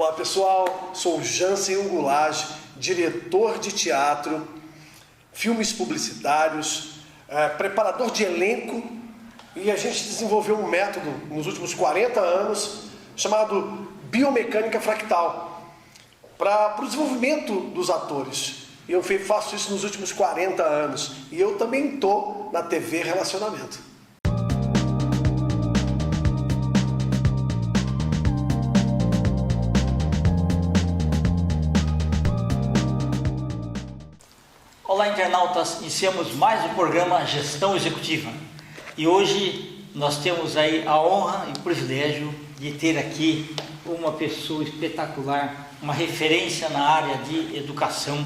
Olá pessoal, sou Jansen Ungulage, diretor de teatro, filmes publicitários, preparador de elenco, e a gente desenvolveu um método nos últimos 40 anos chamado biomecânica fractal para o desenvolvimento dos atores. E eu faço isso nos últimos 40 anos e eu também estou na TV Relacionamento. Olá, internautas, iniciamos mais um programa Gestão Executiva e hoje nós temos aí a honra e o privilégio de ter aqui uma pessoa espetacular, uma referência na área de educação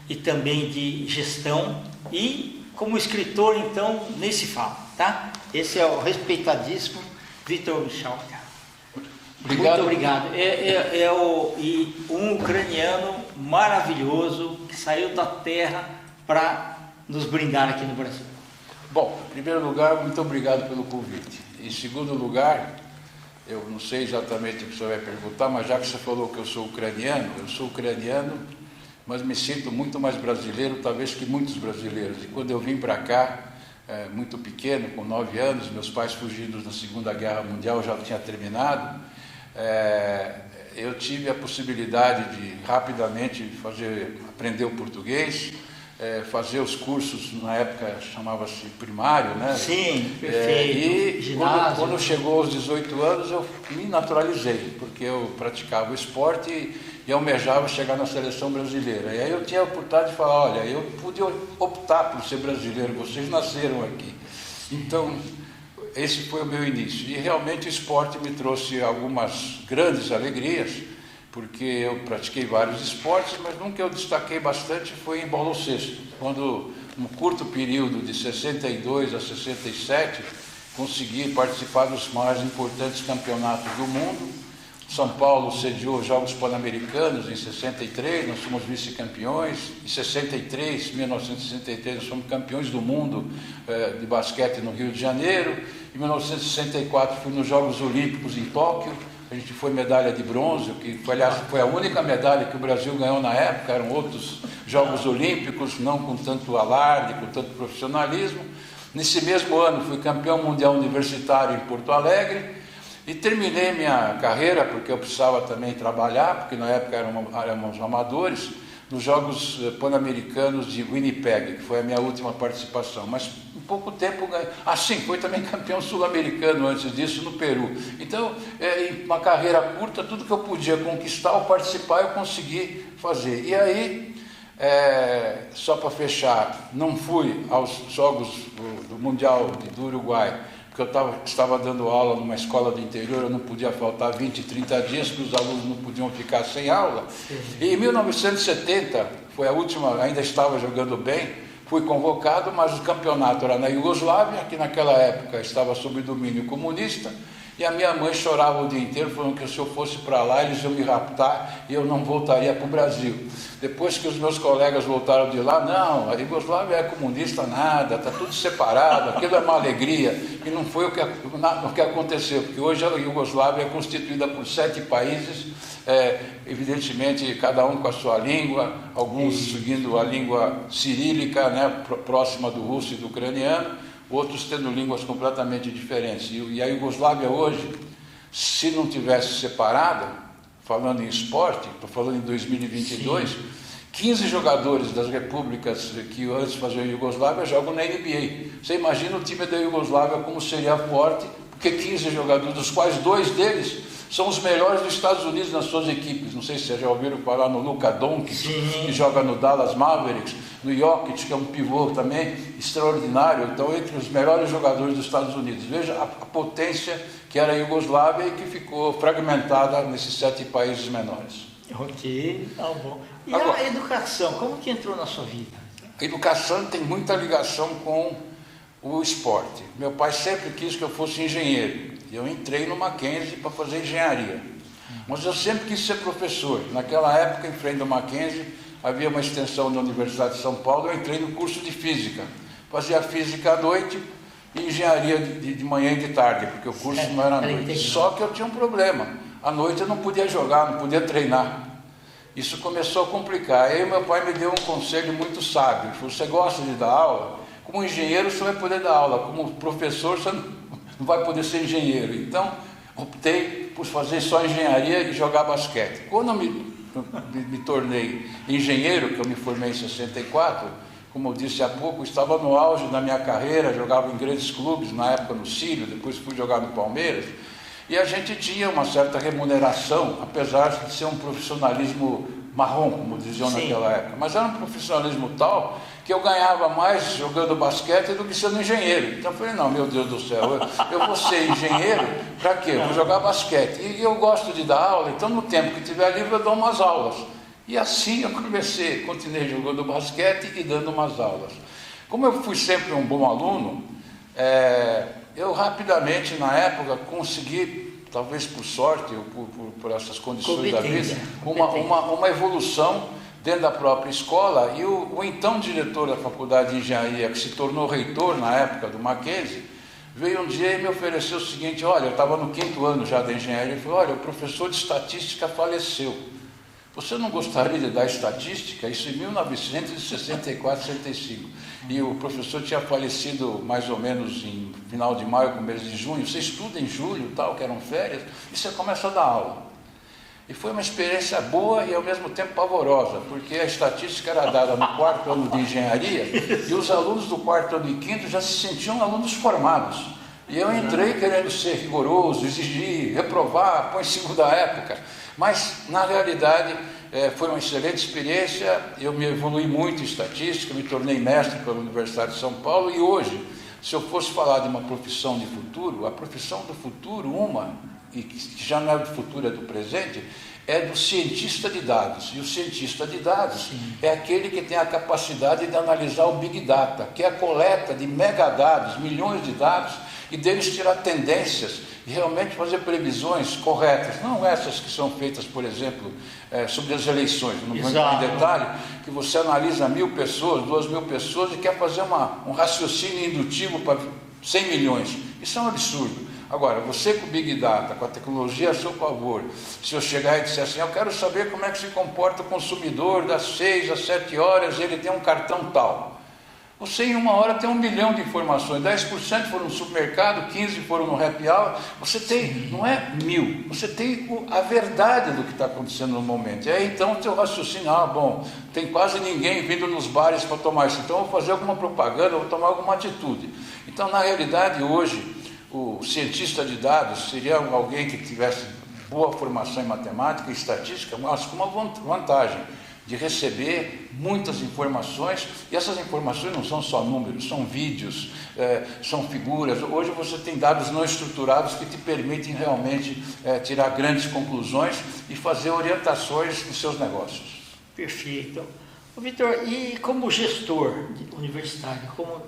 e também de gestão, e como escritor então nem se fala, tá? Esse é o respeitadíssimo Victor Michalka. Obrigado. Muito obrigado. Um ucraniano maravilhoso que saiu da terra para nos brindar aqui no Brasil. Bom, em primeiro lugar, muito obrigado pelo convite. Em segundo lugar, eu não sei exatamente o que o senhor vai perguntar, mas já que você falou que eu sou ucraniano, mas me sinto muito mais brasileiro, talvez, que muitos brasileiros. E quando eu vim para cá, muito pequeno, com 9 anos, meus pais fugindo da Segunda Guerra Mundial já tinha terminado, eu tive a possibilidade de rapidamente aprender o português, fazer os cursos, na época chamava-se primário, né? Sim, perfeito. E ginásio. quando chegou aos 18 anos, eu me naturalizei, porque eu praticava o esporte e almejava chegar na seleção brasileira. E aí eu tinha a oportunidade de falar, olha, eu pude optar por ser brasileiro, vocês nasceram aqui. Então, esse foi o meu início. E realmente o esporte me trouxe algumas grandes alegrias, porque eu pratiquei vários esportes, mas um que eu destaquei bastante foi em baloncesto, quando, num curto período de 62 a 67, consegui participar dos mais importantes campeonatos do mundo. São Paulo sediou os Jogos Pan-Americanos em 63, nós fomos vice-campeões. Em 1963, nós fomos campeões do mundo de basquete no Rio de Janeiro. Em 1964, fui nos Jogos Olímpicos em Tóquio. A gente foi medalha de bronze, que foi, aliás, foi a única medalha que o Brasil ganhou na época. Eram outros Jogos Olímpicos, não com tanto alarde, com tanto profissionalismo. Nesse mesmo ano, fui campeão mundial universitário em Porto Alegre e terminei minha carreira, porque eu precisava também trabalhar, porque na época éramos amadores, nos Jogos Pan-Americanos de Winnipeg, que foi a minha última participação. Mas em pouco tempo ganhei. Sim, foi também campeão sul-americano antes disso no Peru. Então, em uma carreira curta, tudo que eu podia conquistar ou participar, eu consegui fazer. E aí, só para fechar, não fui aos Jogos do Mundial do Uruguai, porque eu estava dando aula numa escola do interior, eu não podia faltar 20, 30 dias, que os alunos não podiam ficar sem aula. E em 1970, foi a última, ainda estava jogando bem, fui convocado, mas o campeonato era na Iugoslávia, que naquela época estava sob domínio comunista, e a minha mãe chorava o dia inteiro, falando que se eu fosse para lá, eles iam me raptar e eu não voltaria para o Brasil. Depois que os meus colegas voltaram de lá, não, a Iugoslávia é comunista nada, está tudo separado, aquilo é uma alegria. E não foi o que aconteceu, porque hoje a Iugoslávia é constituída por 7 países, evidentemente cada um com a sua língua, alguns seguindo a língua cirílica, né, próxima do russo e do ucraniano, outros tendo línguas completamente diferentes. E a Iugoslávia hoje, se não tivesse separada, falando em esporte, estou falando em 2022, sim, 15 jogadores das repúblicas que antes faziam Iugoslávia jogam na NBA. Você imagina o time da Iugoslávia como seria forte, porque 15 jogadores, dos quais 2 deles são os melhores dos Estados Unidos nas suas equipes. Não sei se vocês já ouviram falar no Luka Doncic, que joga no Dallas Mavericks, no Jokic, que é um pivô também extraordinário. Então, entre os melhores jogadores dos Estados Unidos. Veja a potência que era a Iugoslávia e que ficou fragmentada nesses 7 países menores. Ok, tá bom. E Agora, a educação, como que entrou na sua vida? A educação tem muita ligação com o esporte. Meu pai sempre quis que eu fosse engenheiro. Eu entrei no Mackenzie para fazer engenharia. Mas eu sempre quis ser professor. Naquela época, em frente ao Mackenzie, havia uma extensão da Universidade de São Paulo, eu entrei no curso de física. Fazia física à noite e engenharia de manhã e de tarde, porque o curso não era à noite. Só que eu tinha um problema. à noite eu não podia jogar, não podia treinar. Isso começou a complicar. Aí meu pai me deu um conselho muito sábio. Ele falou: você gosta de dar aula? Como engenheiro você vai poder dar aula, como professor você não vai poder ser engenheiro. Então, optei por fazer só engenharia e jogar basquete. Quando eu me tornei engenheiro, que eu me formei em 64, como eu disse há pouco, estava no auge da minha carreira, jogava em grandes clubes, na época no Círio, depois fui jogar no Palmeiras, e a gente tinha uma certa remuneração, apesar de ser um profissionalismo marrom, como diziam naquela época, mas era um profissionalismo tal que eu ganhava mais jogando basquete do que sendo engenheiro. Então eu falei: não, meu Deus do céu, eu vou ser engenheiro, para quê? Eu vou jogar basquete. E eu gosto de dar aula, então no tempo que tiver livre eu dou umas aulas. E assim eu continuei jogando basquete e dando umas aulas. Como eu fui sempre um bom aluno, eu rapidamente, na época, consegui, talvez por sorte ou por essas condições da vida, uma evolução dentro da própria escola. E o então diretor da faculdade de engenharia, que se tornou reitor na época do Mackenzie, veio um dia e me ofereceu o seguinte: olha, eu estava no 5º ano já da engenharia, ele falou: olha, o professor de estatística faleceu. Você não gostaria de dar estatística? Isso em 1964, 65. E o professor tinha falecido mais ou menos em final de maio, começo de junho. Você estuda em julho, tal, que eram férias, e você começa a dar aula. E foi uma experiência boa e ao mesmo tempo pavorosa, porque a estatística era dada no 4º ano de engenharia e os alunos do 4º ano e 5º já se sentiam alunos formados. E eu entrei querendo ser rigoroso, exigir, reprovar, põe 5 da época. Mas, na realidade, foi uma excelente experiência. Eu me evolui muito em estatística, me tornei mestre pela Universidade de São Paulo. E hoje, se eu fosse falar de uma profissão de futuro, a profissão do futuro, e que já não é do futuro, é do presente, é do cientista de dados. E o cientista de dados é aquele que tem a capacidade de analisar o Big Data, que é a coleta de megadados, milhões de dados, e deles tirar tendências e realmente fazer previsões corretas, não essas que são feitas, por exemplo, sobre as eleições. Não vou entrar em detalhe, que você analisa 1.000 pessoas, 2.000 pessoas e quer fazer um raciocínio indutivo para 100 milhões. Isso é um absurdo. Agora, você com o Big Data, com a tecnologia a seu favor, se eu chegar e disser assim: eu quero saber como é que se comporta o consumidor das 6 às 7 horas, ele tem um cartão tal. Você em 1 hora tem 1 milhão de informações, 10% foram no supermercado, 15% foram no happy hour. Você tem, não é 1.000, você tem a verdade do que está acontecendo no momento. E aí então o teu raciocínio: bom, tem quase ninguém vindo nos bares para tomar isso, então eu vou fazer alguma propaganda, vou tomar alguma atitude. Então, na realidade, hoje, o cientista de dados seria alguém que tivesse boa formação em matemática e estatística, mas com uma vantagem de receber muitas informações, e essas informações não são só números, são vídeos, são figuras. Hoje você tem dados não estruturados que te permitem realmente tirar grandes conclusões e fazer orientações nos seus negócios. Perfeito. Vitor, e como gestor universitário,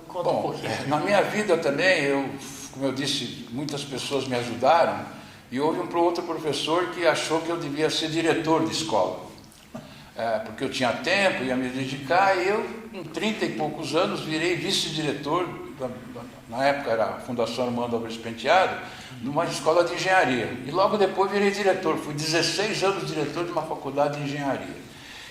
conta um pouquinho? Na minha vida também, como eu disse, muitas pessoas me ajudaram, e houve um outro professor que achou que eu devia ser diretor de escola. Porque eu tinha tempo, ia me dedicar, e eu, em 30 e poucos anos, virei vice-diretor, na época era a Fundação Armando Álvares Penteado, numa escola de engenharia. E logo depois virei diretor, fui 16 anos diretor de uma faculdade de engenharia.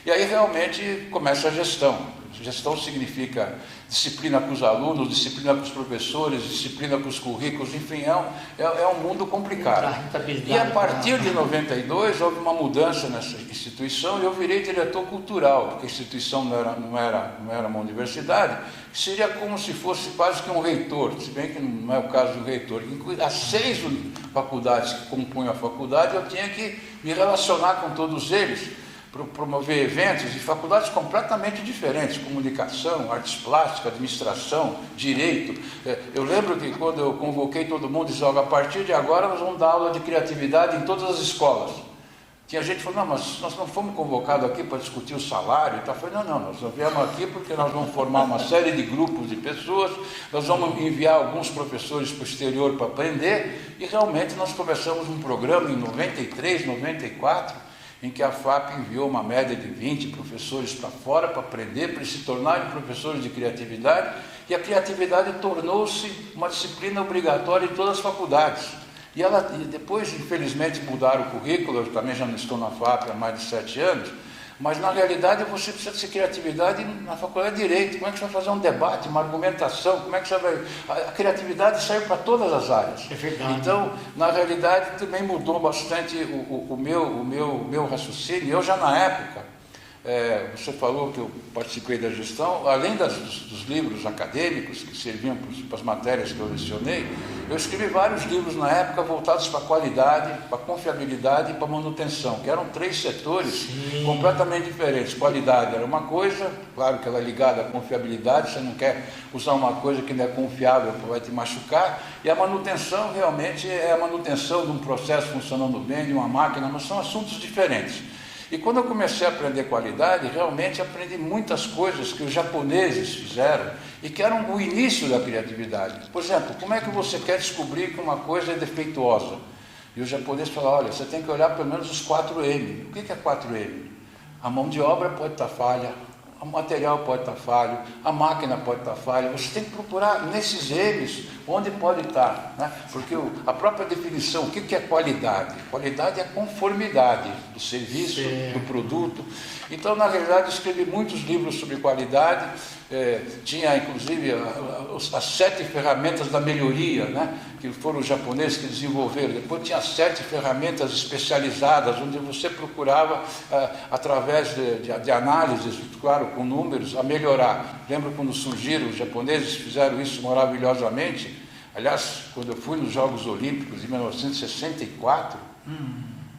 E aí realmente começa a gestão. Gestão significa disciplina com os alunos, disciplina com os professores, disciplina com os currículos, enfim, é um mundo complicado. E a partir de 92 houve uma mudança nessa instituição e eu virei diretor cultural, porque a instituição não era uma universidade, seria como se fosse quase que um reitor, se bem que não é o caso do reitor. As 6 faculdades que compunham a faculdade, eu tinha que me relacionar com todos eles, promover eventos de faculdades completamente diferentes: comunicação, artes plásticas, administração, direito. Eu lembro que quando eu convoquei todo mundo e disse: a partir de agora nós vamos dar aula de criatividade em todas as escolas. Tinha gente que falou: não, mas nós não fomos convocados aqui para discutir o salário e tal. Eu falei: não, nós viemos aqui porque nós vamos formar uma série de grupos de pessoas, nós vamos enviar alguns professores para o exterior para aprender, e realmente nós começamos um programa em 93, 94, em que a FAP enviou uma média de 20 professores para fora para aprender, para se tornarem professores de criatividade, e a criatividade tornou-se uma disciplina obrigatória em todas as faculdades. E depois, infelizmente, mudaram o currículo, eu também já não estou na FAP há mais de 7 anos, mas na realidade você precisa ter criatividade na faculdade de Direito. Como é que você vai fazer um debate, uma argumentação? Como é que você vai... A criatividade serve para todas as áreas. É verdade. Então, na realidade, também mudou bastante o meu raciocínio. Eu já na época, você falou que eu participei da gestão, além dos livros acadêmicos que serviam para as matérias que eu lecionei, eu escrevi vários livros na época voltados para a qualidade, para a confiabilidade e para a manutenção, que eram 3 setores completamente diferentes. Qualidade era uma coisa, claro que ela é ligada à confiabilidade, você não quer usar uma coisa que não é confiável, que vai te machucar, e a manutenção realmente é a manutenção de um processo funcionando bem, de uma máquina, mas são assuntos diferentes. E quando eu comecei a aprender qualidade, realmente aprendi muitas coisas que os japoneses fizeram e que eram o início da criatividade. Por exemplo, como é que você quer descobrir que uma coisa é defeituosa? E os japoneses falaram, olha, você tem que olhar pelo menos os 4M. O que é 4M? A mão de obra pode estar falha, o material pode estar falho, a máquina pode estar falha. Você tem que procurar nesses M's onde pode estar, né? Porque a própria definição, o que é qualidade? Qualidade é a conformidade do serviço, do produto. Então, na realidade, eu escrevi muitos livros sobre qualidade, tinha inclusive as 7 ferramentas da melhoria, né? Que foram os japoneses que desenvolveram. Depois tinha 7 ferramentas especializadas, onde você procurava, através de análises, claro, com números, a melhorar. Lembro quando surgiram, os japoneses fizeram isso maravilhosamente. Aliás, quando eu fui nos Jogos Olímpicos em 1964,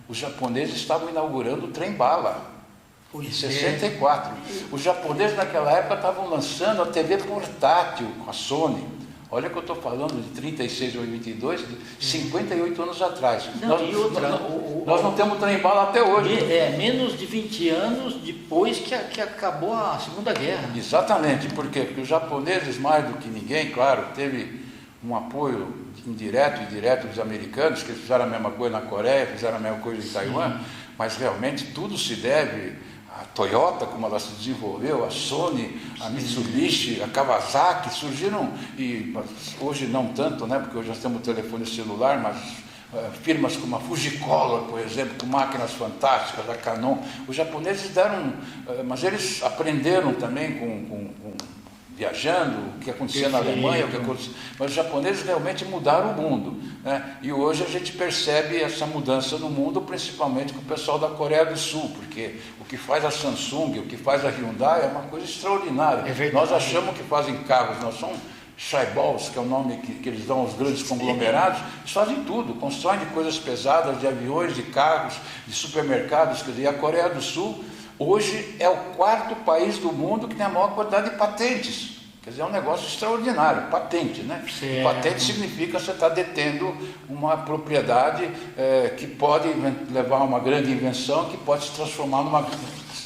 os japoneses estavam inaugurando o trem-bala. Em 64. Os japoneses naquela época estavam lançando a TV portátil com a Sony. Olha que eu estou falando de 36 ou 22, de 58 anos atrás. Nós não temos trem-bala até hoje. Menos de 20 anos depois que acabou a Segunda Guerra. Exatamente. Por quê? Porque os japoneses, mais do que ninguém, claro, teve um apoio indireto e direto dos americanos, que eles fizeram a mesma coisa na Coreia, fizeram a mesma coisa em Taiwan, mas realmente tudo se deve a Toyota, como ela se desenvolveu, a Sony, a Mitsubishi, a Kawasaki, surgiram, e hoje não tanto, né, porque hoje nós temos telefone celular, mas firmas como a Fujicolor, por exemplo, com máquinas fantásticas, a Canon, os japoneses deram, mas eles aprenderam também viajando, o que acontecia na Alemanha, mas os japoneses realmente mudaram o mundo, né? E hoje a gente percebe essa mudança no mundo, principalmente com o pessoal da Coreia do Sul, porque o que faz a Samsung, o que faz a Hyundai é uma coisa extraordinária. Nós achamos que fazem carros, nós somos chaebols, que é o nome que eles dão aos grandes conglomerados, eles fazem tudo, constroem de coisas pesadas, de aviões, de carros, de supermercados, quer dizer, a Coreia do Sul hoje é o 4º país do mundo que tem a maior quantidade de patentes. Quer dizer, é um negócio extraordinário, patente, né? Certo. Patente significa você estar detendo uma propriedade que pode levar a uma grande invenção, que pode se transformar numa,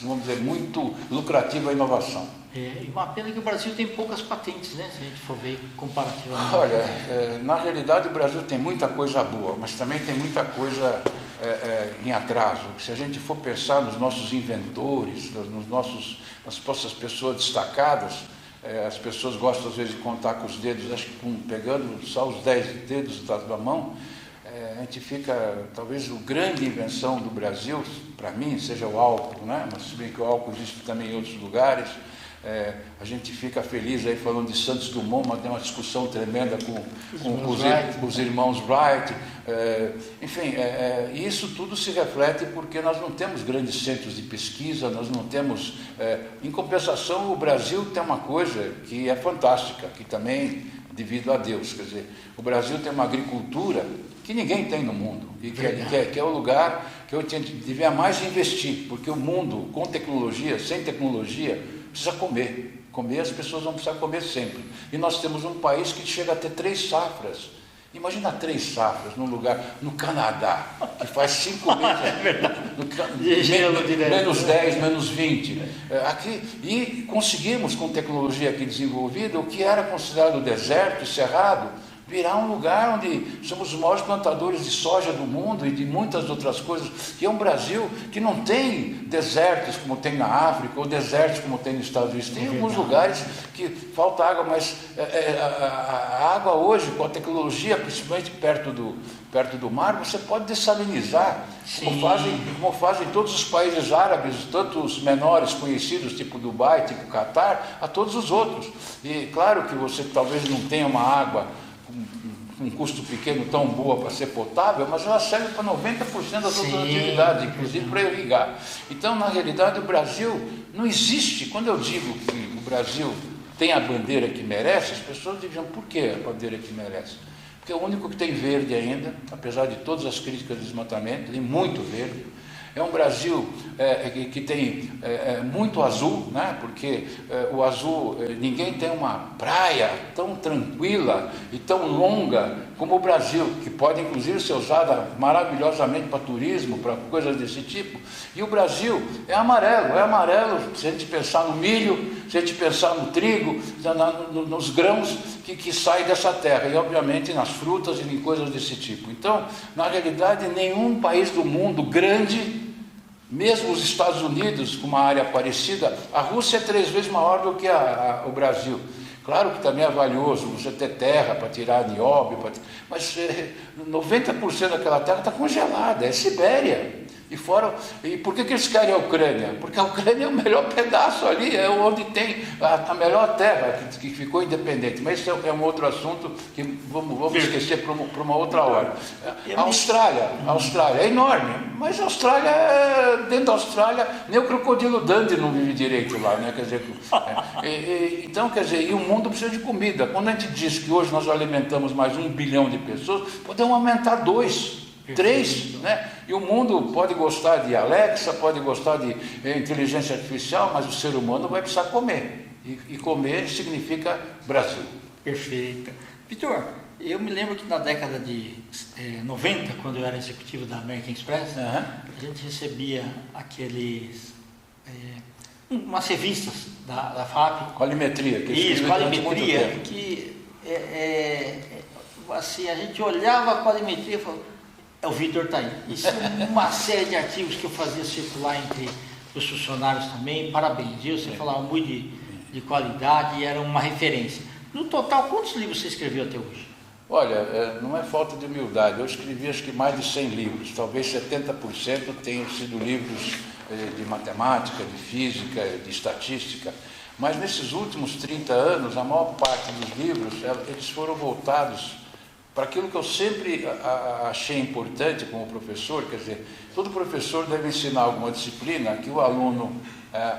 vamos dizer, muito lucrativa inovação. E uma pena que o Brasil tem poucas patentes, né? Se a gente for ver comparativamente. Olha, na realidade o Brasil tem muita coisa boa, mas também tem muita coisa em atraso. Se a gente for pensar nos nossos inventores, nas nossas pessoas destacadas, as pessoas gostam às vezes de contar com os dedos, acho que pegando só os 10 dedos da mão, a gente fica, talvez a grande invenção do Brasil, para mim, seja o álcool, né? Mas se bem que o álcool existe também em outros lugares. A gente fica feliz aí falando de Santos Dumont, mas tem uma discussão tremenda com os irmãos Wright, enfim, isso tudo se reflete porque nós não temos grandes centros de pesquisa, nós não temos, em compensação o Brasil tem uma coisa que é fantástica, que também devido a Deus, quer dizer, o Brasil tem uma agricultura que ninguém tem no mundo, e que é o lugar que eu devia mais investir, porque o mundo com tecnologia, sem tecnologia, precisa comer. Comer, as pessoas vão precisar comer sempre. E nós temos um país que chega a ter 3 safras. Imagina 3 safras num lugar, no Canadá, que faz 5 meses, menos 10, menos 20. Aqui, e conseguimos, com tecnologia aqui desenvolvida, o que era considerado deserto, cerrado, virar um lugar onde somos os maiores plantadores de soja do mundo e de muitas outras coisas. E é um Brasil que não tem desertos como tem na África, ou desertos como tem nos Estados Unidos. Tem alguns lugares que falta água, mas a água hoje, com a tecnologia, principalmente perto do mar, você pode dessalinizar, como fazem todos os países árabes, tanto os menores conhecidos, tipo Dubai, tipo Catar, a todos os outros. E claro que você talvez não tenha uma água com um custo pequeno tão boa para ser potável, mas ela serve para 90% das outras atividades, inclusive para irrigar. Então, na realidade, o Brasil não existe. Quando eu digo que o Brasil tem a bandeira que merece, as pessoas dizem, por que a bandeira que merece? Porque é o único que tem verde ainda, apesar de todas as críticas de desmatamento, tem muito verde. É um Brasil que tem muito azul, né? Porque o azul, ninguém tem uma praia tão tranquila e tão longa como o Brasil, que pode inclusive ser usada maravilhosamente para turismo, para coisas desse tipo. E o Brasil é amarelo, se a gente pensar no milho, se a gente pensar no trigo, nos grãos que saem dessa terra, e obviamente nas frutas e em coisas desse tipo. Então, na realidade, nenhum país do mundo grande, mesmo os Estados Unidos, com uma área parecida, a Rússia é 3 vezes maior do que o Brasil. Claro que também é valioso você ter terra para tirar nióbio, mas 90% daquela terra está congelada, é Sibéria. E por que eles querem a Ucrânia? Porque a Ucrânia é o melhor pedaço ali, é onde tem a melhor terra que ficou independente. Mas isso é um outro assunto que vamos esquecer para uma outra hora. A Austrália é enorme, mas a Austrália, dentro da Austrália, nem o crocodilo Dundee não vive direito lá, né? Quer dizer, então, e o mundo precisa de comida. Quando a gente diz que hoje nós alimentamos mais 1 bilhão de pessoas, podemos aumentar 2. 3, né? E o mundo pode gostar de Alexa, pode gostar de inteligência artificial, mas o ser humano vai precisar comer. E comer significa Brasil. Perfeito. Vitor, eu me lembro que na década de 90, quando eu era executivo da American Express, a gente recebia umas revistas da FAP. Qualimetria. Isso, qualimetria, que assim, a gente olhava a qualimetria e falava, o Vitor está aí. Isso é uma série de artigos que eu fazia circular entre os funcionários também. Parabéns, viu? Você falava muito de qualidade e era uma referência. No total, quantos livros você escreveu até hoje? Olha, não é falta de humildade. Eu escrevi acho que mais de 100 livros. Talvez 70% tenham sido livros de matemática, de física, de estatística. Mas nesses últimos 30 anos, a maior parte dos livros, eles foram voltados para aquilo que eu sempre achei importante como professor. Quer dizer, todo professor deve ensinar alguma disciplina que o aluno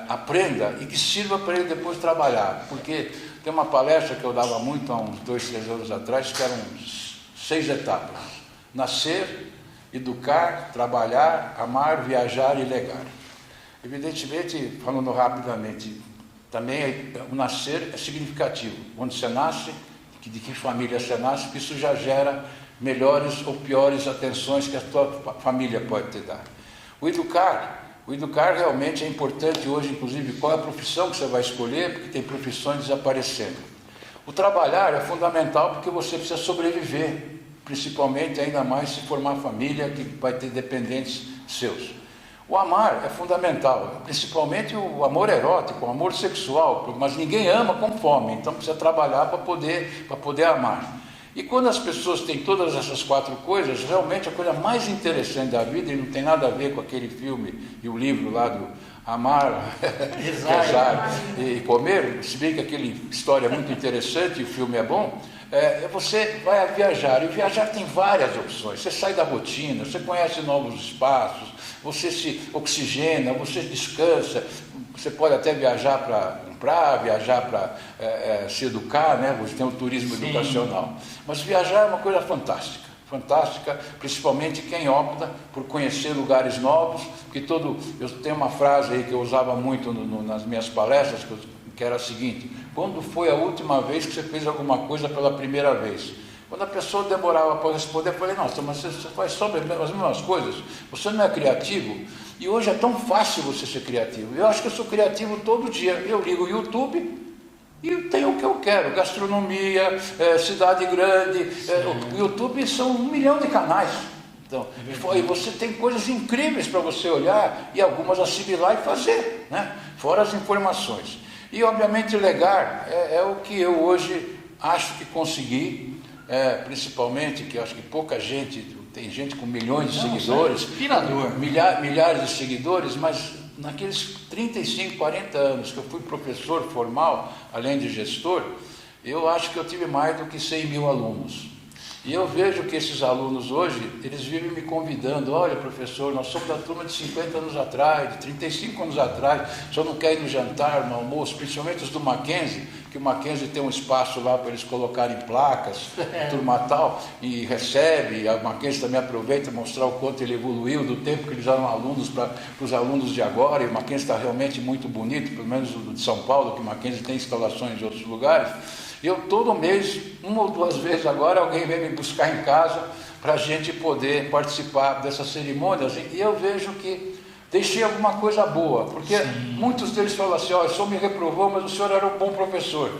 aprenda e que sirva para ele depois trabalhar. Porque tem uma palestra que eu dava muito há uns 2, 3 anos atrás, que eram 6 etapas: nascer, educar, trabalhar, amar, viajar e legar. Evidentemente, falando rapidamente, também o nascer é significativo. Onde você nasce, de que família você nasce, que isso já gera melhores ou piores atenções que a tua família pode te dar. O educar realmente é importante hoje, inclusive, qual é a profissão que você vai escolher, porque tem profissões desaparecendo. O trabalhar é fundamental porque você precisa sobreviver, principalmente, ainda mais se formar família que vai ter dependentes seus. O amar é fundamental, principalmente o amor erótico, o amor sexual, mas ninguém ama com fome, então precisa trabalhar para poder amar. E quando as pessoas têm todas essas 4 coisas, realmente a coisa mais interessante da vida, e não tem nada a ver com aquele filme e o livro lá do Amar, Rezar e Comer, se bem que aquela história é muito interessante e o filme é bom, você vai viajar, e viajar tem várias opções. Você sai da rotina, você conhece novos espaços, você se oxigena, você descansa, você pode até viajar para comprar, viajar para se educar, né? Você tem o turismo educacional. Mas viajar é uma coisa fantástica, principalmente quem opta por conhecer lugares novos, eu tenho uma frase aí que eu usava muito nas minhas palestras, que era a seguinte: quando foi a última vez que você fez alguma coisa pela primeira vez? Quando a pessoa demorava para responder, eu falei, nossa, mas você faz só as mesmas coisas, você não é criativo? E hoje é tão fácil você ser criativo. Eu acho que eu sou criativo todo dia. Eu ligo o YouTube E tem o que eu quero, gastronomia, cidade grande, o YouTube são 1 milhão de canais. Então, e você tem coisas incríveis para você olhar e algumas assimilar e fazer, né? Fora as informações. E obviamente legar é o que eu hoje acho que consegui, principalmente, que eu acho que pouca gente, tem gente com milhões de seguidores, inspirador. Milhares de seguidores, mas naqueles 35, 40 anos que eu fui professor formal, além de gestor, eu acho que eu tive mais do que 100 mil alunos. E eu vejo que esses alunos hoje, eles vivem me convidando: olha, professor, nós somos da turma de 50 anos atrás, de 35 anos atrás, o senhor não quer ir no jantar, no almoço, principalmente os do Mackenzie, que o Mackenzie tem um espaço lá para eles colocarem placas, turma tal, e recebe, a Mackenzie também aproveita mostrar o quanto ele evoluiu do tempo que eles eram alunos para os alunos de agora, e o Mackenzie está realmente muito bonito, pelo menos o de São Paulo, que o Mackenzie tem instalações em outros lugares. Eu todo mês, 1 ou 2 vezes agora, alguém vem me buscar em casa para a gente poder participar dessas cerimônias, e eu vejo que deixei alguma coisa boa, porque muitos deles falam assim: ó, o senhor me reprovou, mas o senhor era um bom professor.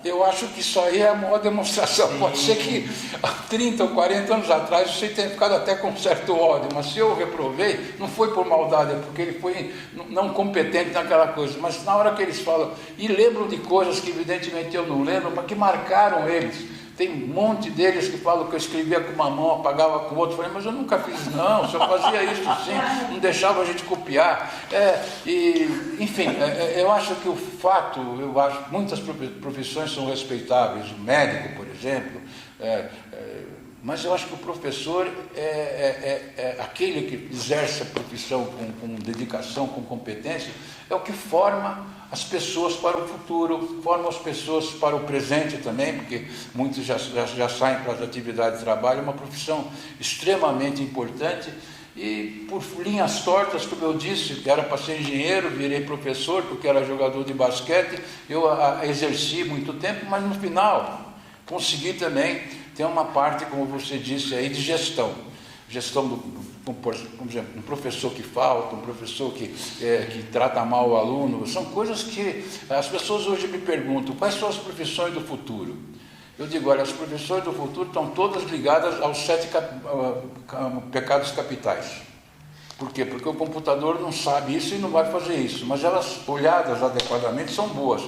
Eu acho que isso aí é a maior demonstração. Pode ser que há 30 ou 40 anos atrás você tenha ficado até com um certo ódio, mas se eu reprovei, não foi por maldade, é porque ele foi não competente naquela coisa. Mas na hora que eles falam, e lembram de coisas que evidentemente eu não lembro, mas que marcaram eles. Tem um monte deles que falam que eu escrevia com uma mão, apagava com o outro. Falei, mas eu nunca fiz, não, o senhor fazia isso sim, não deixava a gente copiar. Enfim, eu acho que o fato, muitas profissões são respeitáveis, o médico, por exemplo, mas eu acho que o professor é aquele que exerce a profissão com dedicação, com competência, é o que forma as pessoas para o futuro, forma as pessoas para o presente também, porque muitos já saem para as atividades de trabalho. É uma profissão extremamente importante. E por linhas tortas, como eu disse, que era para ser engenheiro, virei professor, porque era jogador de basquete, eu exerci muito tempo, mas no final consegui também ter uma parte, como você disse aí, de gestão por exemplo, um professor que falta, um professor que trata mal o aluno. São coisas que as pessoas hoje me perguntam: quais são as profissões do futuro? Eu digo, olha, as profissões do futuro estão todas ligadas aos 7 pecados capitais. Por quê? Porque o computador não sabe isso e não vai fazer isso, mas elas, olhadas adequadamente, são boas.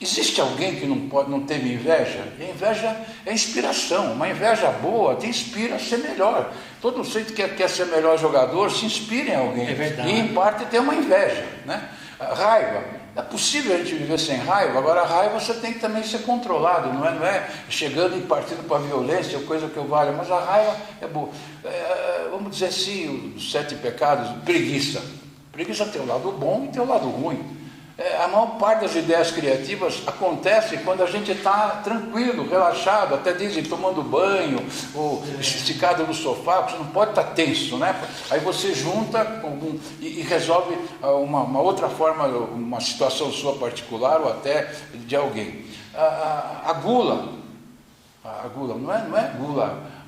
Existe alguém que não teve inveja? E a inveja é inspiração. Uma inveja boa te inspira a ser melhor. Todo mundo que quer ser melhor jogador se inspira em alguém. É verdade. E em parte tem uma inveja, né? A raiva. É possível a gente viver sem raiva. Agora a raiva você tem que também ser controlado. Não é chegando e partindo para a violência, coisa que eu valho. Mas a raiva é boa. Vamos dizer assim, os 7 pecados, preguiça. Preguiça tem o lado bom e tem o lado ruim. A maior parte das ideias criativas acontece quando a gente está tranquilo, relaxado, até dizem tomando banho, ou esticado no sofá, porque você não pode estar tenso, né? Aí você junta e resolve uma outra forma, uma situação sua particular ou até de alguém. A gula não é gula.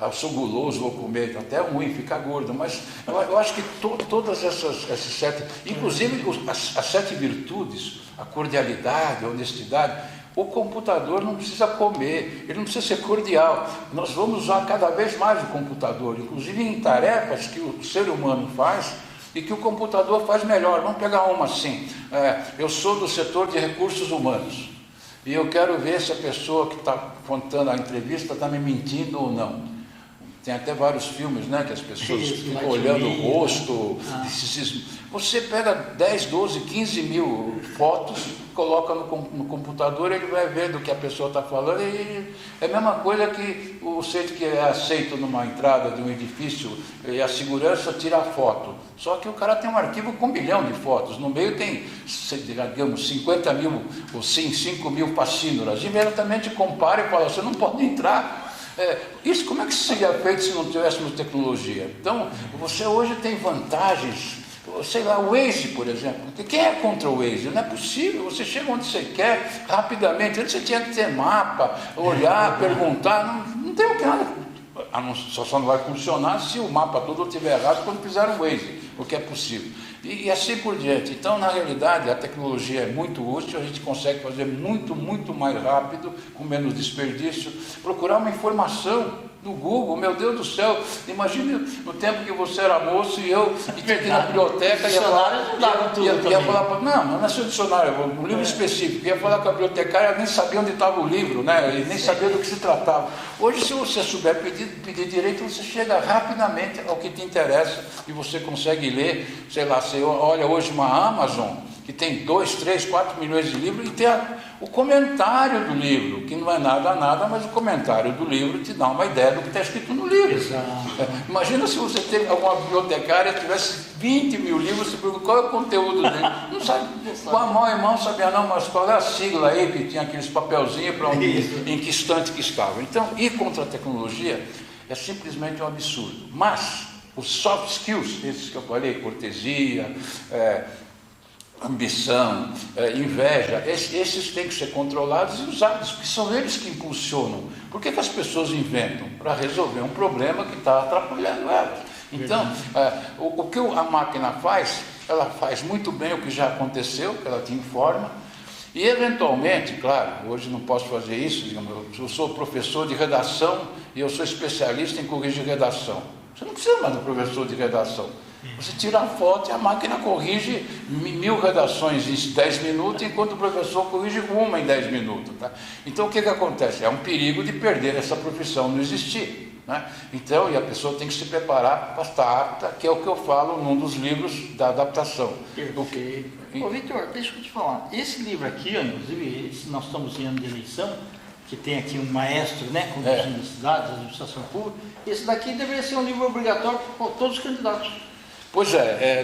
Eu sou guloso, vou comer, até é ruim, ficar gordo, mas eu acho que todas essas 7, inclusive as 7 virtudes, a cordialidade, a honestidade, o computador não precisa comer, ele não precisa ser cordial. Nós vamos usar cada vez mais o computador, inclusive em tarefas que o ser humano faz e que o computador faz melhor. Vamos pegar uma assim, eu sou do setor de recursos humanos e eu quero ver se a pessoa que está contando a entrevista está me mentindo ou não. Tem até vários filmes, né, que as pessoas ficam olhando o rosto. Você pega 10, 12, 15 mil fotos, coloca no computador, ele vai ver do que a pessoa está falando. E é a mesma coisa que o sujeito que é aceito numa entrada de um edifício e a segurança tira a foto. Só que o cara tem um arquivo com 1 bilhão de fotos. No meio tem, digamos, 50 mil ou 5 mil facínoras. Imediatamente compara e fala: você não pode entrar. Isso como é que seria feito se não tivéssemos tecnologia? Então, você hoje tem vantagens, sei lá, o Waze, por exemplo. Quem é contra o Waze? Não é possível, você chega onde você quer, rapidamente. Antes você tinha que ter mapa, olhar, perguntar, não tem o que nada. só não vai funcionar se o mapa todo estiver errado quando fizer um Waze, o que é possível. E assim por diante. Então, na realidade, a tecnologia é muito útil, a gente consegue fazer muito mais rápido, com menos desperdício, procurar uma informação no Google, meu Deus do céu, imagine no tempo que você era moço e eu tinha que ir na biblioteca e ia falar, não é seu dicionário, um livro específico, ia falar com a bibliotecária, nem sabia onde estava o livro, né? E nem sabia do que se tratava. Hoje, se você souber pedir direito, você chega rapidamente ao que te interessa e você consegue ler, sei lá, você olha hoje uma Amazon, que tem 2, 3, 4 milhões de livros, e tem o comentário do livro, que não é nada, mas o comentário do livro te dá uma ideia do que está escrito no livro. Imagina se você teve alguma bibliotecária, tivesse 20 mil livros, você pergunta qual é o conteúdo dele. Não sabe. O irmão sabia não, mas qual é a sigla aí, que tinha aqueles papelzinhos para em que instante que estava. Então, ir contra a tecnologia é simplesmente um absurdo. Mas, os soft skills, esses que eu falei, cortesia, ambição, inveja, esses têm que ser controlados e usados, porque são eles que impulsionam. Por que as pessoas inventam? Para resolver um problema que está atrapalhando elas. Então, o que a máquina faz, ela faz muito bem o que já aconteceu, que ela te informa, e eventualmente, claro, hoje não posso fazer isso, digamos, eu sou professor de redação e eu sou especialista em corrigir redação. Você não precisa mais do professor de redação. Você tira a foto e a máquina corrige 1000 redações em 10 minutos, enquanto o professor corrige uma em 10 minutos. Tá? Então, o que acontece? É um perigo de perder essa profissão, não existir. Né? Então, e a pessoa tem que se preparar para estar apta, que é o que eu falo num dos livros da adaptação. Ô, Victor, deixa eu te falar. Esse livro aqui, ó, inclusive, nós estamos em ano de eleição, que tem aqui um maestro, né, conduzindo as cidades, a administração pública. Esse daqui deveria ser um livro obrigatório para todos os candidatos. Pois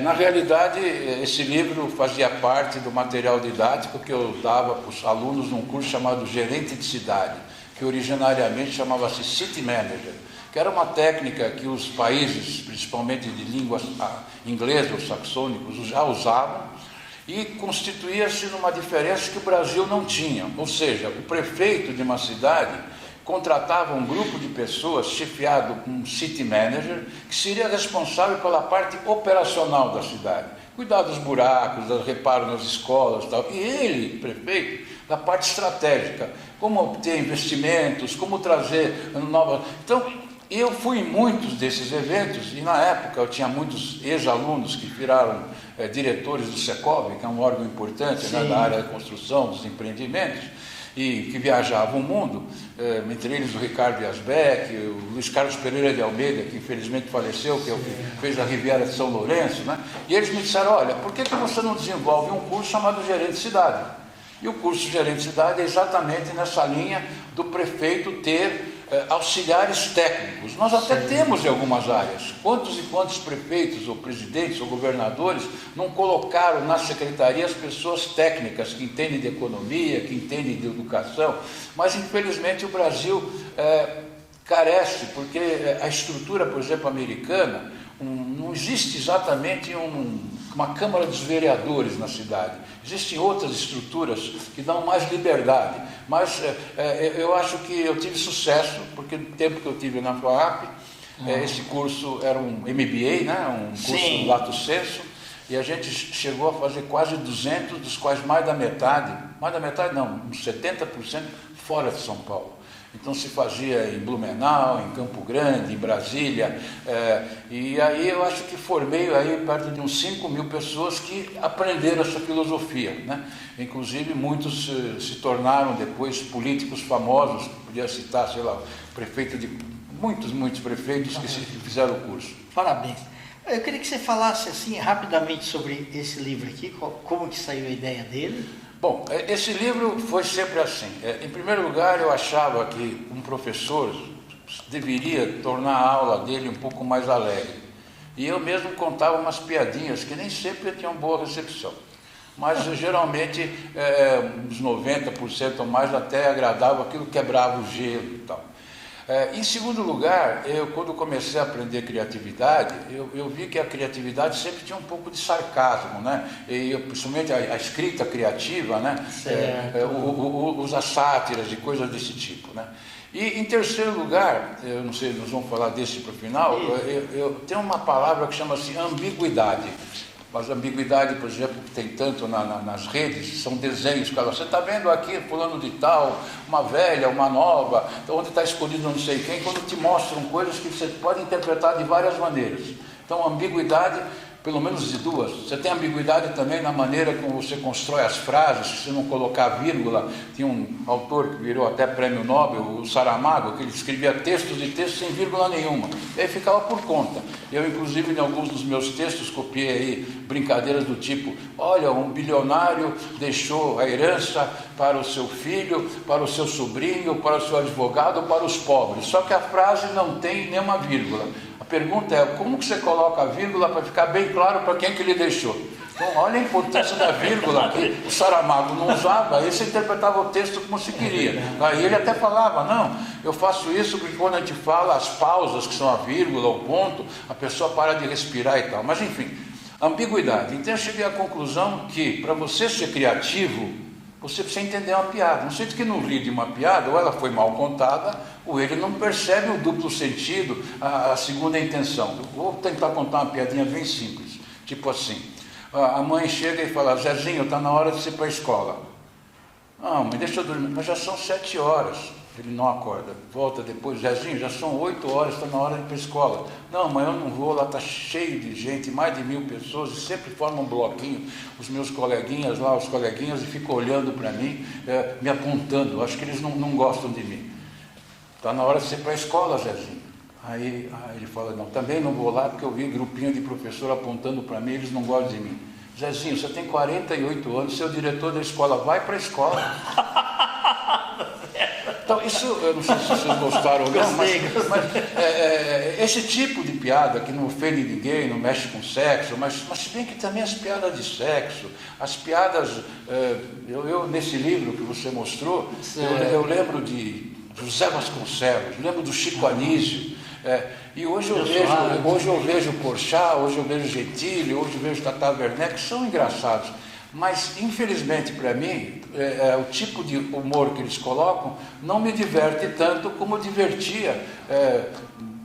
na realidade, esse livro fazia parte do material didático que eu dava para os alunos num curso chamado Gerente de Cidade, que originariamente chamava-se City Manager, que era uma técnica que os países, principalmente de língua inglesa ou saxônicos, já usavam, e constituía-se numa diferença que o Brasil não tinha. Ou seja, o prefeito de uma cidade contratava um grupo de pessoas chefiado com um city manager, que seria responsável pela parte operacional da cidade, cuidar dos buracos, do reparo nas escolas e tal. E ele, prefeito, da parte estratégica, como obter investimentos, como trazer novas... Então, eu fui em muitos desses eventos, e na época eu tinha muitos ex-alunos que viraram diretores do Secov, que é um órgão importante, né, da área da construção, dos empreendimentos, e que viajavam o mundo, entre eles o Ricardo Yazbeck, o Luiz Carlos Pereira de Almeida, que infelizmente faleceu, que fez a Riviera de São Lourenço, né? E eles me disseram, olha, por que você não desenvolve um curso chamado Gerente de Cidade? E o curso Gerente de Cidade é exatamente nessa linha do prefeito ter auxiliares técnicos. Nós até temos em algumas áreas. Quantos e quantos prefeitos, ou presidentes, ou governadores não colocaram na secretaria as pessoas técnicas que entendem de economia, que entendem de educação? Mas, infelizmente, o Brasil carece, porque a estrutura, por exemplo, americana, não existe exatamente uma Câmara dos Vereadores na cidade. Existem outras estruturas que dão mais liberdade, mas eu acho que eu tive sucesso, porque no tempo que eu tive na FAAP, esse curso era um MBA, né, um curso lato sensu, e a gente chegou a fazer quase 200, dos quais mais da metade não, uns 70% fora de São Paulo. Então se fazia em Blumenau, em Campo Grande, em Brasília, e aí eu acho que formei aí perto de uns 5.000 pessoas que aprenderam essa filosofia, né? Inclusive muitos se tornaram depois políticos famosos, podia citar, sei lá, prefeito de muitos prefeitos que fizeram o curso. Parabéns. Eu queria que você falasse assim rapidamente sobre esse livro aqui, como que saiu a ideia dele. Bom, esse livro foi sempre assim. Em primeiro lugar, eu achava que um professor deveria tornar a aula dele um pouco mais alegre. E eu mesmo contava umas piadinhas que nem sempre tinham boa recepção. Mas geralmente, uns 90% ou mais até agradava, aquilo quebrava o gelo e tal. Em segundo lugar, quando comecei a aprender criatividade, eu vi que a criatividade sempre tinha um pouco de sarcasmo, né? E principalmente a escrita criativa, né? Usa sátiras e coisas desse tipo, né? E em terceiro lugar, eu não sei, nós vamos falar desse para o final, eu tenho uma palavra que chama-se ambiguidade. Mas ambiguidade, por exemplo, que tem tanto nas redes, são desenhos. Você está vendo aqui fulano de tal, uma velha, uma nova, onde está escondido não sei quem, quando te mostram coisas que você pode interpretar de várias maneiras. Então, ambiguidade, pelo menos de duas. Você tem ambiguidade também na maneira como você constrói as frases, se você não colocar vírgula. Tinha um autor que virou até prêmio Nobel, o Saramago, que ele escrevia textos e textos sem vírgula nenhuma. E aí ficava por conta. Eu, inclusive, em alguns dos meus textos, copiei aí brincadeiras do tipo: olha, um bilionário deixou a herança para o seu filho, para o seu sobrinho, para o seu advogado, para os pobres. Só que a frase não tem nenhuma vírgula. A pergunta é: como que você coloca a vírgula para ficar bem claro para quem que ele deixou? Então, olha a importância da vírgula, que o Saramago não usava, aí você interpretava o texto como se queria. Aí ele até falava: não, eu faço isso porque quando a gente fala as pausas, que são a vírgula, o ponto, a pessoa para de respirar e tal. Mas enfim, ambiguidade. Então eu cheguei à conclusão que, para você ser criativo, você precisa entender uma piada. Não sei que não ri de uma piada, ou ela foi mal contada, ou ele não percebe o duplo sentido, a segunda intenção. Eu vou tentar contar uma piadinha bem simples, tipo assim: a mãe chega e fala: Zezinho, está na hora de você ir para a escola. Não, mas deixa eu dormir. Mas já são 7 horas. Ele não acorda. Volta depois: Zezinho, já são 8 horas, está na hora de ir para a escola. Não, mas eu não vou, lá está cheio de gente, mais de 1000 pessoas, e sempre formam um bloquinho, os meus coleguinhas lá, os coleguinhas, e ficam olhando para mim, me apontando. Acho que eles não gostam de mim. Está na hora de você ir para a escola, Zezinho. Aí ele fala: não, também não vou lá, porque eu vi grupinho de professor apontando para mim, eles não gostam de mim. Zezinho, você tem 48 anos, seu diretor da escola, vai para a escola. Então, isso, eu não sei se vocês gostaram ou não, mas esse tipo de piada que não ofende ninguém, não mexe com sexo, mas se bem que também as piadas de sexo, as piadas, eu nesse livro que você mostrou, eu lembro de José Vasconcelos, lembro do Chico Anísio, e hoje eu vejo Porchat, hoje eu vejo Gentili, hoje eu vejo Tata Werneck, que são engraçados. Mas, infelizmente, para mim, o tipo de humor que eles colocam não me diverte tanto como divertia.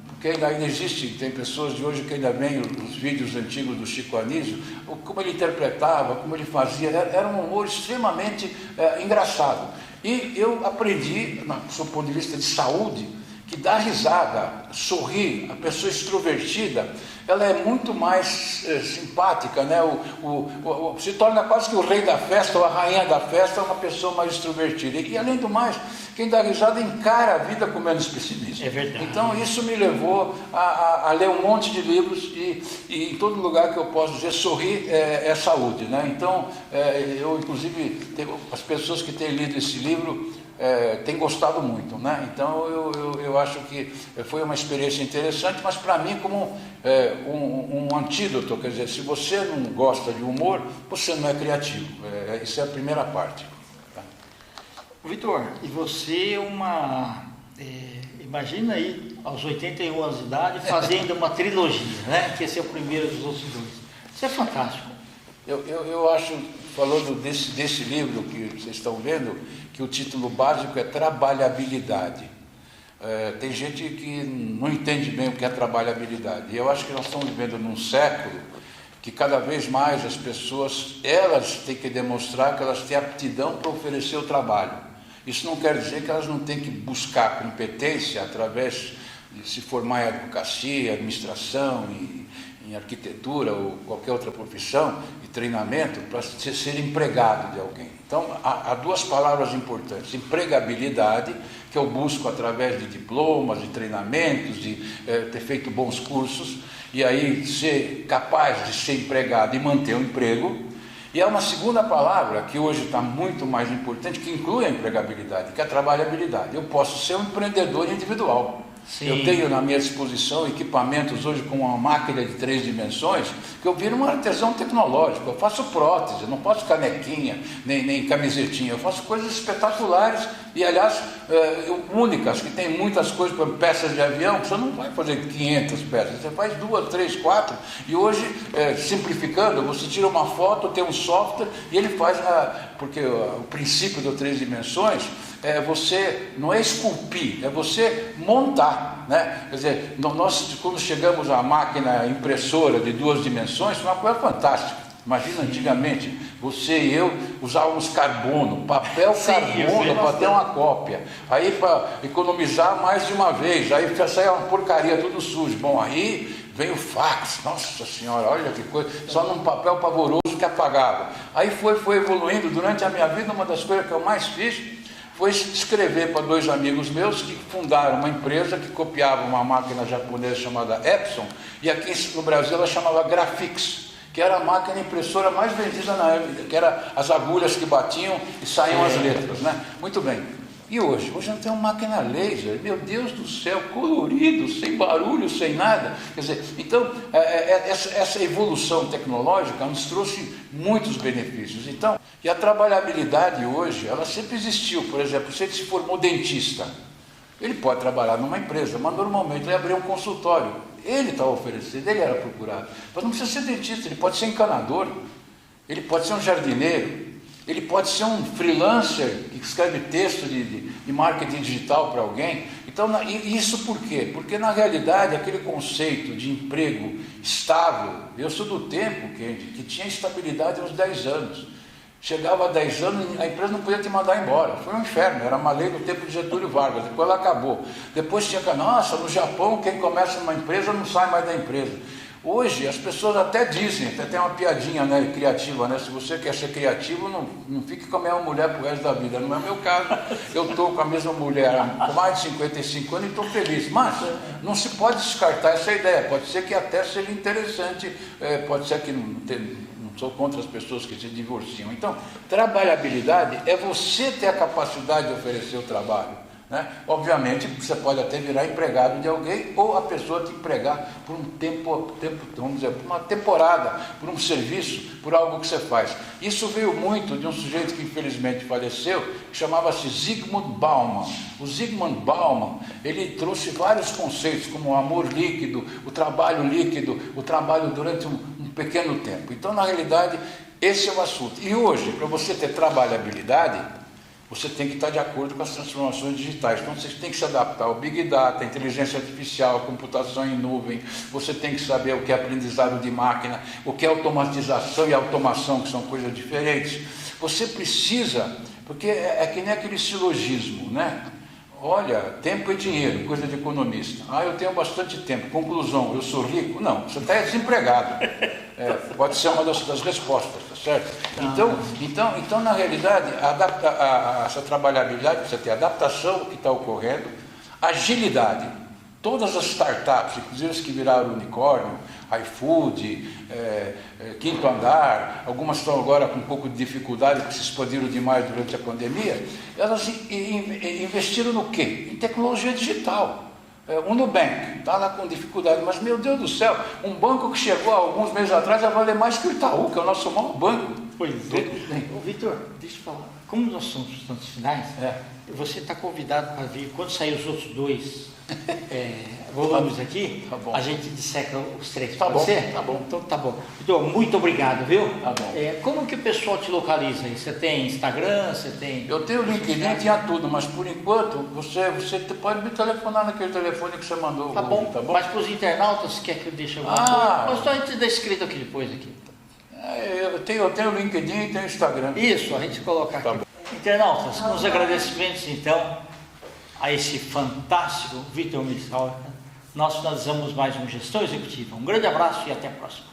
Porque ainda existe, tem pessoas de hoje que ainda veem os vídeos antigos do Chico Anísio, como ele interpretava, como ele fazia, era um humor extremamente engraçado. E eu aprendi, do seu ponto de vista de saúde, que dar risada, sorrir, a pessoa extrovertida, ela é muito mais simpática, né? Se torna quase que o rei da festa ou a rainha da festa, uma pessoa mais extrovertida. E além do mais, quem dá risada encara a vida com menos pessimismo. É verdade. Então isso me levou a ler um monte de livros e em todo lugar que eu posso dizer, sorrir é saúde, né? Então, eu inclusive, as pessoas que têm lido esse livro têm gostado muito, né? Então eu acho que foi uma experiência interessante, mas para mim como um antídoto, quer dizer, se você não gosta de humor, você não é criativo. Isso é a primeira parte. Tá? Vitor, e você imagina aí, aos 81 anos de idade, fazendo uma trilogia, né? Que esse é o primeiro dos outros dois. Isso é fantástico. Eu acho, falando desse livro que vocês estão vendo, que o título básico é Trabalhabilidade. Tem gente que não entende bem o que é trabalhabilidade. E eu acho que nós estamos vivendo num século que cada vez mais as pessoas, elas têm que demonstrar que elas têm aptidão para oferecer o trabalho. Isso não quer dizer que elas não têm que buscar competência através de se formar em advocacia, administração, em arquitetura ou qualquer outra profissão e treinamento para ser empregado de alguém. Então, há duas palavras importantes: empregabilidade, que eu busco através de diplomas, de treinamentos, de ter feito bons cursos, e aí ser capaz de ser empregado e manter o emprego. E há uma segunda palavra que hoje está muito mais importante, que inclui a empregabilidade, que é a trabalhabilidade. Eu posso ser um empreendedor individual. Sim. Eu tenho na minha disposição equipamentos hoje com uma máquina de 3 dimensões, que eu viro um artesão tecnológico. Eu faço prótese, eu não faço canequinha, nem camisetinha, eu faço coisas espetaculares e, aliás, únicas, que tem muitas coisas, como peças de avião. Você não vai fazer 500 peças, você faz 2, 3, 4, e hoje, simplificando, você tira uma foto, tem um software, e ele faz, porque o princípio das 3 dimensões você não é esculpir, é você montar, né? Quer dizer, nós quando chegamos à máquina impressora de 2 dimensões, foi uma coisa fantástica. Imagina, antigamente, você e eu usávamos carbono, papel carbono para ter uma cópia. Aí para economizar mais de uma vez, aí saia uma porcaria tudo sujo. Bom, aí veio o fax, nossa senhora, olha que coisa, só num papel pavoroso que apagava. Aí foi evoluindo. Durante a minha vida, uma das coisas que eu mais fiz foi escrever para 2 amigos meus que fundaram uma empresa que copiava uma máquina japonesa chamada Epson, e aqui no Brasil ela chamava Graphics, que era a máquina impressora mais vendida na época, que era as agulhas que batiam e saíam as letras, né? Muito bem. E hoje? Hoje não tem uma máquina laser, meu Deus do céu, colorido, sem barulho, sem nada. Quer dizer, então, essa evolução tecnológica nos trouxe muitos benefícios. Então, e a trabalhabilidade hoje, ela sempre existiu. Por exemplo, se ele se formou dentista, ele pode trabalhar numa empresa, mas normalmente ele abriu um consultório. Ele está oferecendo, ele era procurado. Mas não precisa ser dentista, ele pode ser encanador, ele pode ser um jardineiro, ele pode ser um freelancer que escreve texto de marketing digital para alguém. Então, isso por quê? Porque na realidade aquele conceito de emprego estável, eu sou do tempo, que tinha estabilidade uns 10 anos. Chegava a 10 anos, a empresa não podia te mandar embora. Foi um inferno, era uma lei do tempo de Getúlio Vargas, depois ela acabou. Depois tinha que, nossa, no Japão quem começa numa empresa não sai mais da empresa. Hoje as pessoas até dizem, até tem uma piadinha, né, criativa, né? Se você quer ser criativo, não fique com a mesma mulher pro resto da vida. Não é o meu caso, eu estou com a mesma mulher há mais de 55 anos e estou feliz. Mas não se pode descartar essa ideia, pode ser que até seja interessante, pode ser que não sou contra as pessoas que se divorciam. Então, trabalhabilidade é você ter a capacidade de oferecer o trabalho, né? Obviamente, você pode até virar empregado de alguém, ou a pessoa te empregar por um tempo, vamos dizer, por uma temporada, por um serviço, por algo que você faz. Isso veio muito de um sujeito que infelizmente faleceu, que chamava-se Zygmunt Bauman. O Zygmunt Bauman, ele trouxe vários conceitos, como o amor líquido, o trabalho durante um pequeno tempo. Então, na realidade, esse é o assunto. E hoje, para você ter trabalhabilidade, você tem que estar de acordo com as transformações digitais. Então, você tem que se adaptar ao Big Data, à inteligência artificial, à computação em nuvem. Você tem que saber o que é aprendizado de máquina, o que é automatização e automação, que são coisas diferentes. Você precisa, porque é que nem aquele silogismo, né? Olha, tempo é dinheiro, coisa de economista. Eu tenho bastante tempo. Conclusão, eu sou rico? Não, você está desempregado. Pode ser uma das respostas, tá certo? Então, na realidade, essa trabalhabilidade, você tem adaptação ao que está ocorrendo, agilidade. Todas as startups, inclusive as que viraram unicórnio, iFood, Quinto Andar, algumas estão agora com um pouco de dificuldade, porque se expandiram demais durante a pandemia, elas investiram no quê? Em tecnologia digital. O Nubank está lá com dificuldade, mas meu Deus do céu, um banco que chegou há alguns meses atrás vai valer mais que o Itaú, que é o nosso maior banco. Pois é. Ô, Vitor, deixa eu falar, como nós somos estudantes finais, você está convidado para vir, quando sair os outros 2 volumes aqui, tá bom. A gente disseca os 3. Tá bom, ser? tá bom. Então tá bom. Vitor, muito obrigado, viu? Tá bom. Como que o pessoal te localiza aí? Você tem Instagram, você tem... Eu tenho LinkedIn, tinha tudo, mas por enquanto você pode me telefonar naquele telefone que você mandou. Tá bom, tá bom? Mas para os internautas, quer que eu deixe alguma coisa? Mas só a gente dá escrito aqui depois. Aqui. Eu tenho LinkedIn e tenho Instagram. Isso, a gente coloca aqui. Tá bom. Internautas, com os agradecimentos então a esse fantástico Vitor Missal, nós finalizamos mais um Gestão Executiva. Um grande abraço e até a próxima.